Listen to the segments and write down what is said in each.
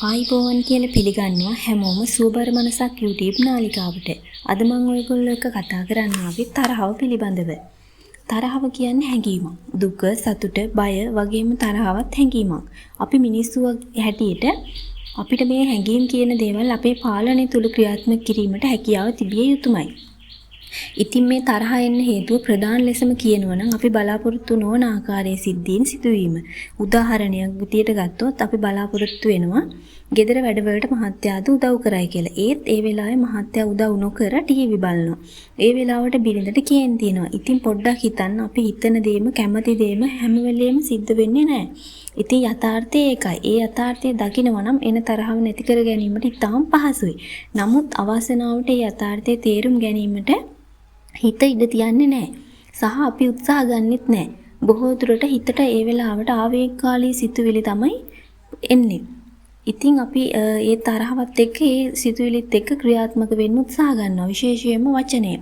ආයිබෝවන් කියලා පිළිගන්නවා හැමෝම සුවබර මනසක් YouTube නාලිකාවට. අද මම ඔයගොල්ලෝ එක්ක කතා කරන්න ආවේ තරහව පිළිබඳව. තරහව කියන්නේ හැඟීමක්. දුක, සතුට, බය වගේම තරහවත් හැඟීමක්. අපි මිනිස්සු හැටියට අපිට මේ හැඟීම් කියන දේවල් අපේ පාලනය තුල ක්‍රියාත්මක කිරීමට හැකියාව තිබිය යුතුමයි. ඉතින් මේ තරහ එන්න හේතුව ප්‍රධාන ලෙසම කියනවා නම් අපි බලාපොරොත්තු නොවන ආකාරයේ සිද්ධීන් සිදුවීම. උදාහරණයක් විදියට ගත්තොත් අපි බලාපොරොත්තු වෙනවා ගෙදර වැඩවලට මහත්තයාද උදව් කරයි කියලා. ඒත් ඒ වෙලාවේ මහත්තයා උදව් නොකර ටීවී බලනවා. ඒ වෙලාවට බිරිඳට කේන්ති තියනවා. ඉතින් පොඩ්ඩක් හිතන්න අපි හිතන දේම කැමති දේම හැම වෙලෙම සිද්ධ වෙන්නේ නැහැ. ඉතින් යථාර්ථය ඒකයි. ඒ යථාර්ථය දකිනවා නම් එන තරහව නැති කර ගැනීමට ඉතාම පහසුයි. නමුත් අවාසනාවට ඒ යථාර්ථය තේරුම් ගැනීමට හිත ඉඩ තියන්නේ නැහැ. සහ අපි උත්සාහ ගන්නෙත් නැහැ. බොහෝ දුරට හිතට ඒ වෙලාවට ආවේගකාලී සිතුවිලි තමයි එන්නේ. ඉතින් අපි ඒ තරහවත් එක්ක ඒ සිතුවිලිත් එක්ක ක්‍රියාත්මක වෙන්න උත්සාහ ගන්නවා. විශේෂයෙන්ම වචනය.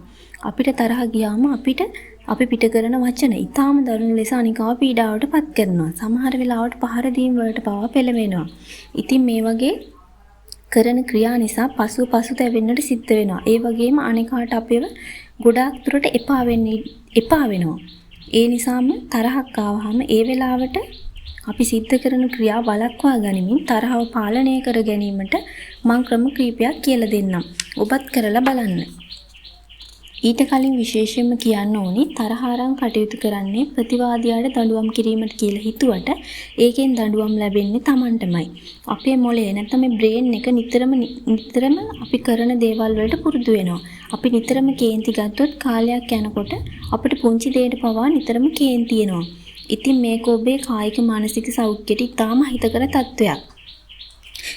අපිට තරහ ගියාම අපි පිට කරන වචන ඊටාම දරුණු ලෙස අනිකාව පීඩාවට පත් කරනවා. සමහර වෙලාවට පහර දීම් වලට පවා පෙළඹෙනවා. ඉතින් මේ වගේ කරන ක්‍රියා නිසා පසුතැවෙන්නට සිද්ධ වෙනවා. ඒ වගේම අනිකාට අපේව ගොඩාක් දුරට එපා වෙනවා. ඒ නිසාම තරහක් ආවහම ඒ වෙලාවට අපි සිද්ධ කරන ක්‍රියා වළක්වා ගනිමින් තරහව පාලනය කර ගැනීමට මම ක්‍රම කීපයක් කියලා දෙන්නම්. ඔබත් කරලා බලන්න. ඊට කලින් විශේෂයෙන්ම කියන්න ඕනි තරහ අරන් කටයුතු කරන්නේ ප්‍රතිවාදියාට දඬුවම් කිරීමට කියලා හිතුවට ඒකෙන් දඬුවම් ලැබෙන්නේ Tamanටමයි. අපේ මොළය නැත්නම් මේ බ්‍රේන් එක නිතරම අපි කරන දේවල් වලට පුරුදු වෙනවා. අපි නිතරම කේන්ති ගත්තොත් කාලයක් යනකොට අපිට පුංචි දෙයකට පවා නිතරම කේන්ති එනවා. ඉතින් මේක ඔබේ කායික මානසික සෞඛ්‍යයට ඉතාම හිතකර තත්වයක්.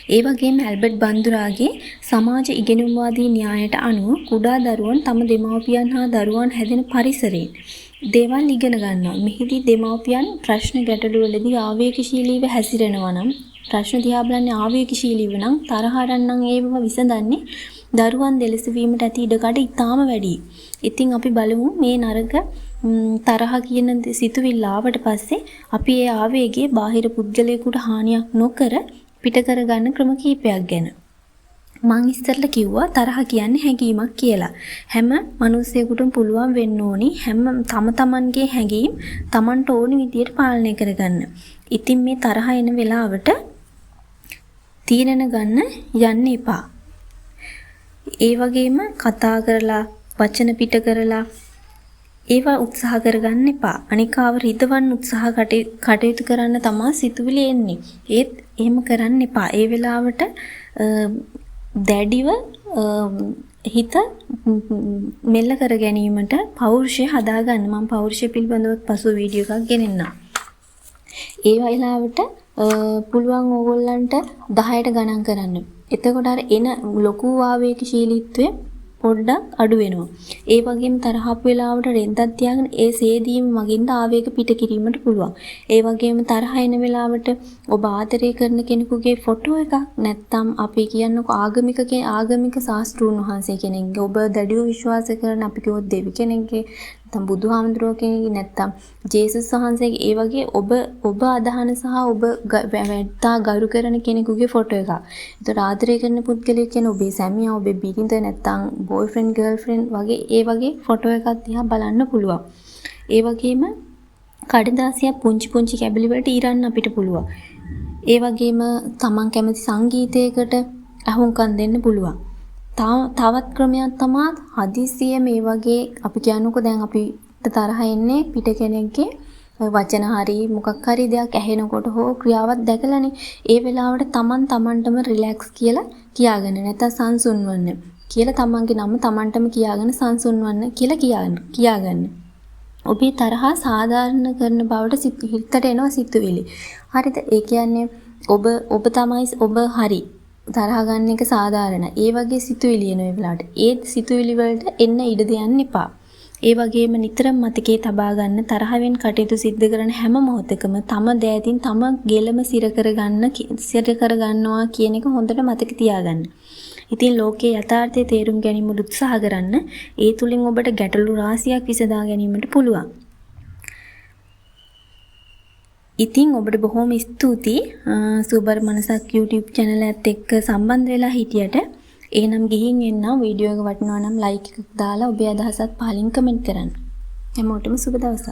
ඒ වගේම ඇල්බර්ට් බන්දුරාගේ සමාජ ඉගෙනුම්වාදී න්‍යායට අනුව කුඩා දරුවන් තම දෙමව්පියන් හා දරුවන් හැදෙන පරිසරයෙන් දේවල් ඉගෙන ගන්නවා. මෙහිදී දෙමව්පියන් ප්‍රශ්න ගැටළු වලදී ආවේගශීලීව හැසිරෙනවා නම් ප්‍රශ්න දිහා බලන්නේ ආවේගශීලීව නම් තරහ අරන්නම් ඒව විසඳන්නේ දරුවන් දෙලෙස වීමට ඇති ඉඩකඩ ඉතාම වැඩි. ඉතින් අපි බලමු මේ නරක තරහ කියන සිතුවිල්ල ආවට පස්සේ අපි ඒ ආවේගයේ බාහිර පුද්ගලයෙකුට හානියක් නොකර පිට කරගන්න ක්‍රම කීපයක් ගැන. මං ඉස්සෙල්ලා කිව්වා තරහ කියන්නේ හැඟීමක් කියලා. හැම මිනිසෙකුටම පුළුවන් වෙන්න ඕනි තම තමන්ගේ හැඟීම් තමන්ට ඕනි විදියට පාලනය කරගන්න. ඉතින් මේ තරහ එන වෙලාවට තීරණ ගන්න යන්න එපා. ඒ වගේම කතා කරලා වචන පිට කරලා ඒවා උත්සාහ කරගන්න එපා. අනිකාව රිදවන්න උත්සාහ කටයුතු කරන්න තමයි සිතුවිලි එන්නේ. ඒත් එහෙම කරන්න එපා. ඒ වෙලාවට දැඩිව හිත මෙල්ල කර ගැනීමට පෞරුෂය හදාගන්න. මම පෞරුෂය පිළිබඳව පසුව වීඩියෝ එකක් ගෙනෙන්නම්. ඒ වෙලාවට පුළුවන් ඕගොල්ලන්ට 10ට ගණන් කරන්න. එතකොට අර එන ලොකු ආවේගශීලීත්වය පොඩ්ඩක් අඩු වෙනවා. ඒ වගේම තරහපු වෙලාවට රෙන්දක් තියාගෙන ඒ සේදීම මගින්ද ආවේග පිට කිරීමට පුළුවන්. ඒ වගේම තරහ එන වෙලාවට ඔබ ආදරය කරන කෙනෙකුගේ ෆොටෝ එකක් නැත්නම් අපි කියන්නකො ආගමික ශාස්ත්‍රූන් වහන්සේ කෙනෙක්ගේ ඔබ දැඩිව විශ්වාස කරන අපි කිව්වොත් දෙවි කෙනෙක්ගේ නැත්නම් බුදුහාමුදුරුවෝ කෙනෙක්ගේ නැත්නම් ජේසුස් වහන්සේගේ ඒ වගේ ඔබ අදහන සහ ඔබ වැට්ටා ගරු කරන කෙනෙකුගේ ෆොටෝ එකක්. ඒතර ආදරය කරන පුද්ගලයෙක් කියන ඔබේ සැමියා ඔබේ බිරිඳ නැත්නම් බෝයිෆ්‍රෙන්ඩ් ගර්ල්ෆ්‍රෙන්ඩ් වගේ ඒ වගේ ෆොටෝ එකක් දිහා බලන්න පුළුවන්. ඒ වගේම කඩදාසියක් පුංචි කැබලි වලට ඊරන්න අපිට පුළුවන්. ඒ වගේම තමන් කැමති සංගීතයකට අහුම්කම් දෙන්න පුළුවන්. තවත් ක්‍රමයක් තමයි හදිස්සිය මේ වගේ අපි කියනකො දැන් අපිට තරහ එන්නේ පිට කෙනෙක්ගේ වචන හරි මොකක් හරි දෙයක් ඇහෙනකොට හෝ ක්‍රියාවක් දැකලානේ ඒ වෙලාවට තමන්ටම රිලැක්ස් කියලා කියාගන්න නැත්නම් සංසුන් වෙන්න කියලා තමන්ගේ නම තමන්ටම කියාගෙන සංසුන් වෙන්න කියලා කියාගන්න. ඔබේ තරහ සාධාරණ කරන බවට හිතට එනවා සිතුවිලි. හරිද? ඒ කියන්නේ ඔබ හරි තරහ ගන්න එක සාධාරණයි. ඒ වගේ සිතුවිලි එන වෙලාවට ඒ සිතුවිලි වලට එන්න ඉඩ දෙන්න එපා. ඒ වගේම නිතරම මතකයේ තබා ගන්න තරහෙන් කටයුතු සිද්ධ කරන හැම මොහොතකම තම දෑතින් තම ගෙලම සිර කරගන්නවා කියන එක හොඳට මතක තියාගන්න. ඉතින් ලෝකයේ යථාර්ථය තේරුම් ගැනීමට උත්සාහ කරන්න. ඒ තුලින් ඔබට ගැටලු රාශියක් විසඳා ගැනීමට පුළුවන්. ඉතින් ඔබට බොහොම ස්තුතියි සුබර් මනසක් YouTube channel එකත් එක්ක සම්බන්ධ වෙලා හිටියට. එහෙනම් ගිහින් එන්න වීඩියෝ එක වටිනවා නම් like එකක් දාලා ඔබේ අදහසත් පහලින් කමෙන්ට් කරන්න. හැමෝටම සුබ දවසක්.